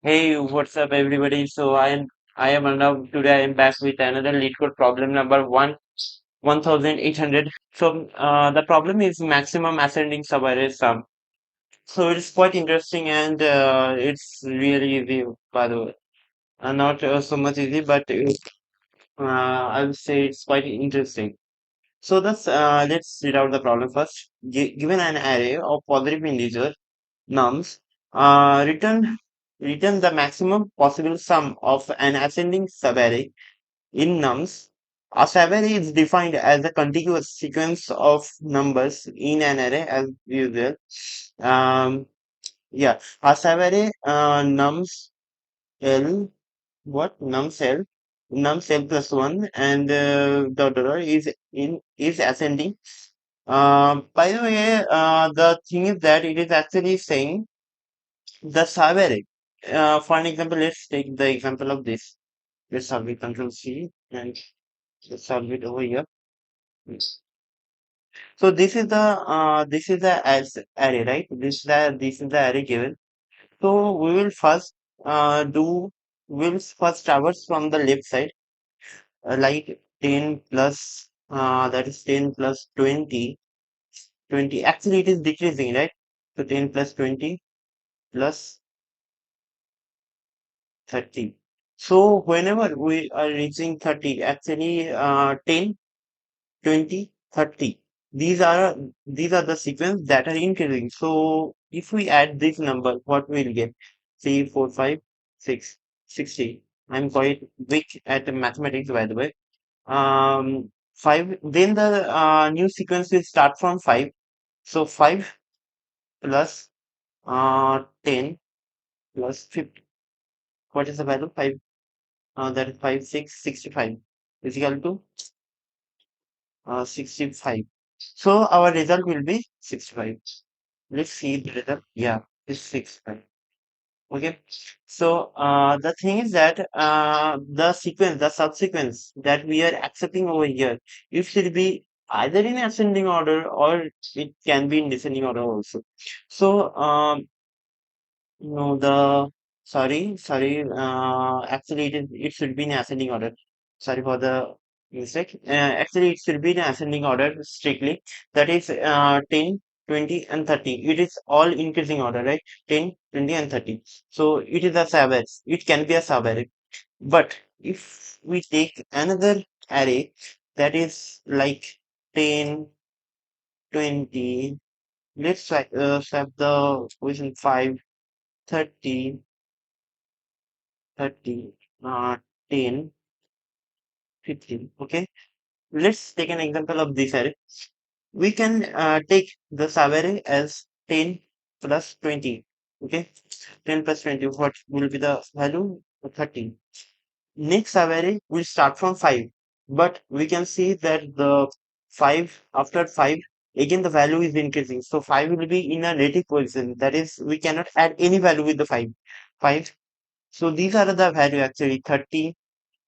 Hey, what's up, everybody? I am Arnav. Today I am back with another Leetcode problem number 1800. The problem is maximum ascending subarray sum. So it's quite interesting and it's really easy, by the way. Not so much easy, but I would say it's quite interesting. Let's read out the problem first. Given an array of positive integers nums, return the maximum possible sum of an ascending subarray in nums. A subarray is defined as a contiguous sequence of numbers in an array as usual. Um, yeah, a subarray nums L what nums L plus one and dot dot dot is ascending. By the way, the thing is that it is actually saying the Subarray. For an example, let's take the example of this. Let's solve it Control C and let's solve it over here. Yes. So this is the as array, right? This is the array given. So we will first do we'll first traverse from the left side, like 10 plus that is 10 plus 20. 20 actually it is decreasing, right? So 10 plus 20 plus 30. So whenever we are reaching 30, actually 10, 20, 30. These are these are the sequence that are increasing. So if we add this number, what we'll get? 3, 4, 5, 6, 60. I'm quite weak at mathematics, by the way. 5. Then the new sequence will start from 5. So 5 plus 10 plus 50. What is the value? 5. That is 5, 6, 65 is equal to 65. So our result will be 65. Let's see the result. Yeah, it's 65. Okay. So the thing is that the subsequence that we are accepting over here, it should be either in ascending order or it can be in descending order also. So no, actually it should be in ascending order. Sorry for the mistake. Actually, it should be in ascending order strictly. That is 10, 20, and 30. It is all increasing order, right? 10, 20, and 30. So it is a subarray. It can be a subarray. But if we take another array that is like 10, 20, swap the position 5, 30, 30, 10, 15. Okay, let's take an example of this array. We can take the subarray as 10 plus 20. Okay, 10 plus 20. What will be the value? 30. Next subarray will start from 5, but we can see that the 5 after 5 again the value is increasing. So 5 will be in a negative position. That is, we cannot add any value with the 5. 5. So these are the value actually 30,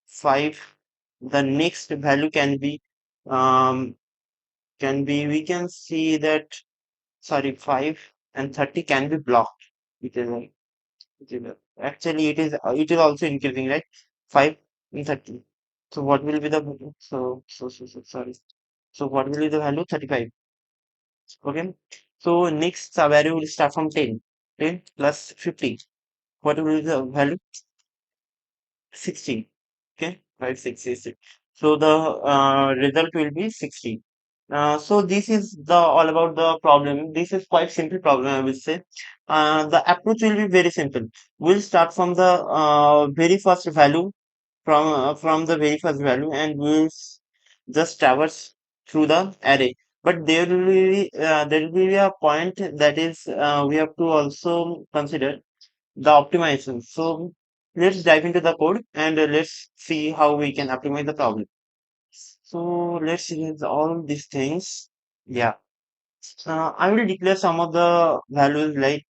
5. The next value um we can see that, sorry, 5 and 30 can be blocked. It is like actually it is also increasing, right? 5 and 30. So what will be the sorry. So what will be the value? 35. Okay. So next value will start from 10. 10 plus 50. What will be the value? 16. Okay, 5, 6, 6, 6. So the result will be 60. So this is the all about the problem. This is quite simple problem, I will say. The approach will be very simple. We'll start from the very first value, from the very first value, and just traverse through the array. But there will be a point that is we have to also consider the optimization. So let's dive into the code and let's see how we can optimize the problem. So let's use all these things. Yeah. I will declare some of the values like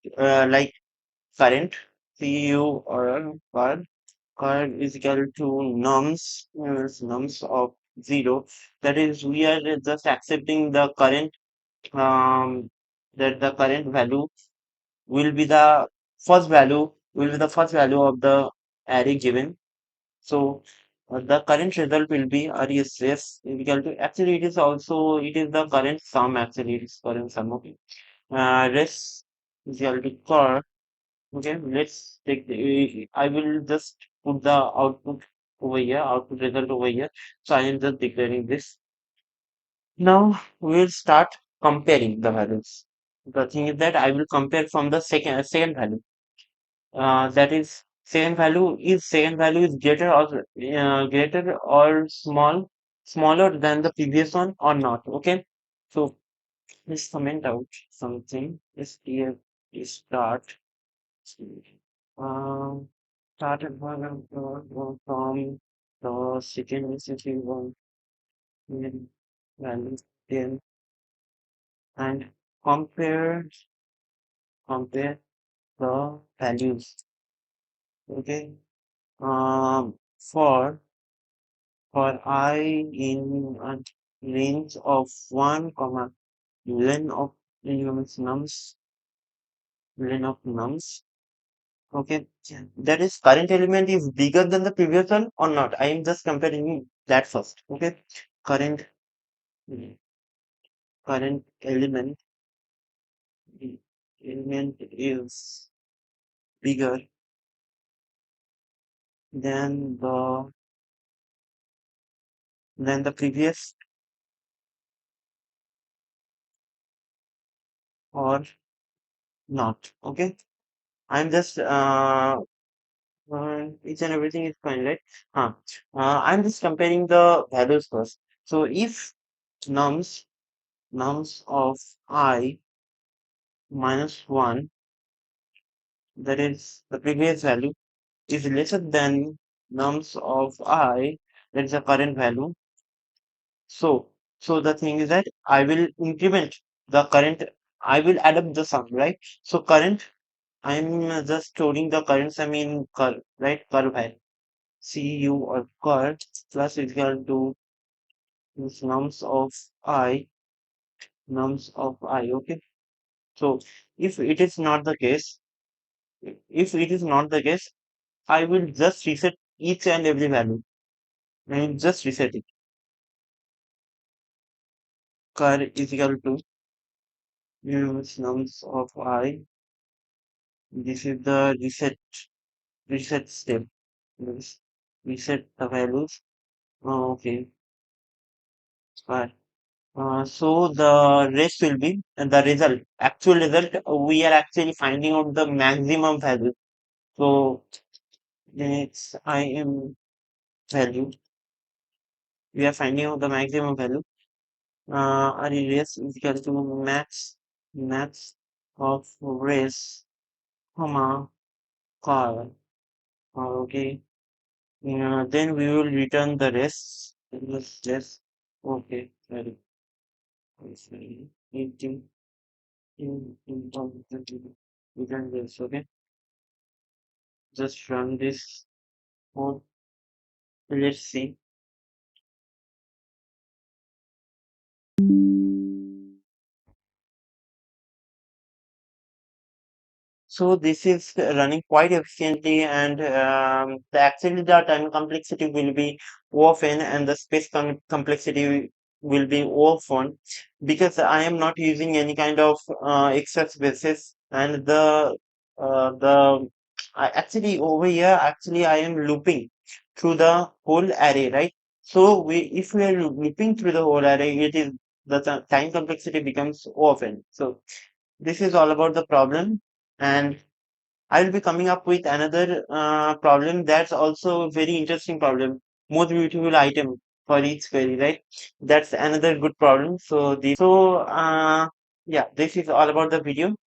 current, CU or current is equal to nums of 0. That is, we are just accepting the current, that the current value will be the first value will be the first value of the array given. So the current result will be RES is equal to, actually it is also, it is the current sum, actually it is current sum. Okay. Res is equal to car. Okay, let's take the, I will just put the output over here, output result over here. So I am just declaring this. Now we'll start comparing the values. The thing is that I will compare from the second value. That is, second value is greater or smaller than the previous one or not. Okay. So let's comment out something. Let's here start. Um, Started from the second initiative one in value 10 and compare compare the values. Okay. For I in a range of 1 comma len of nums len of nums. Okay. That is, current element is bigger than the previous one or not. I am just comparing that first. Okay. Current current element is bigger than the previous or not. Okay. I'm just each and everything is fine, right? Huh. I'm just comparing the values first. So if nums nums of I minus 1, that is the previous value, is lesser than nums of I, that is the current value. So, so the thing is that I will increment the current, I will add up the sum, right? So current, I'm just storing the current sum in curve, right? Curve height. CU or curve plus is equal to this nums of I, okay? So if it is not the case, if it is not the case, I will just reset each and every value. I will just reset it. Curve is equal to nums of I. This is the reset step. Yes. Reset the values. Okay, fine. So the rest will be the result. Actual result, we are actually finding out the maximum value. So then it's IM value. We are finding out the maximum value. Race is equal to max of race, comma, car. Okay. Then we will return the rest. This rest. Okay. Very. Sorry. Return this. Okay. Just run this code. Let's see. So this is running quite efficiently, and actually the time complexity will be often, and the space complexity will be often, because I am not using any kind of extra spaces, and the actually over here, actually I am looping through the whole array, right? So if we are looping through the whole array, it is the time complexity becomes often. So this is all about the problem, and I will be coming up with another problem that's also a very interesting problem. Most beautiful item for each query, right? That's another good problem. So yeah, this is all about the video.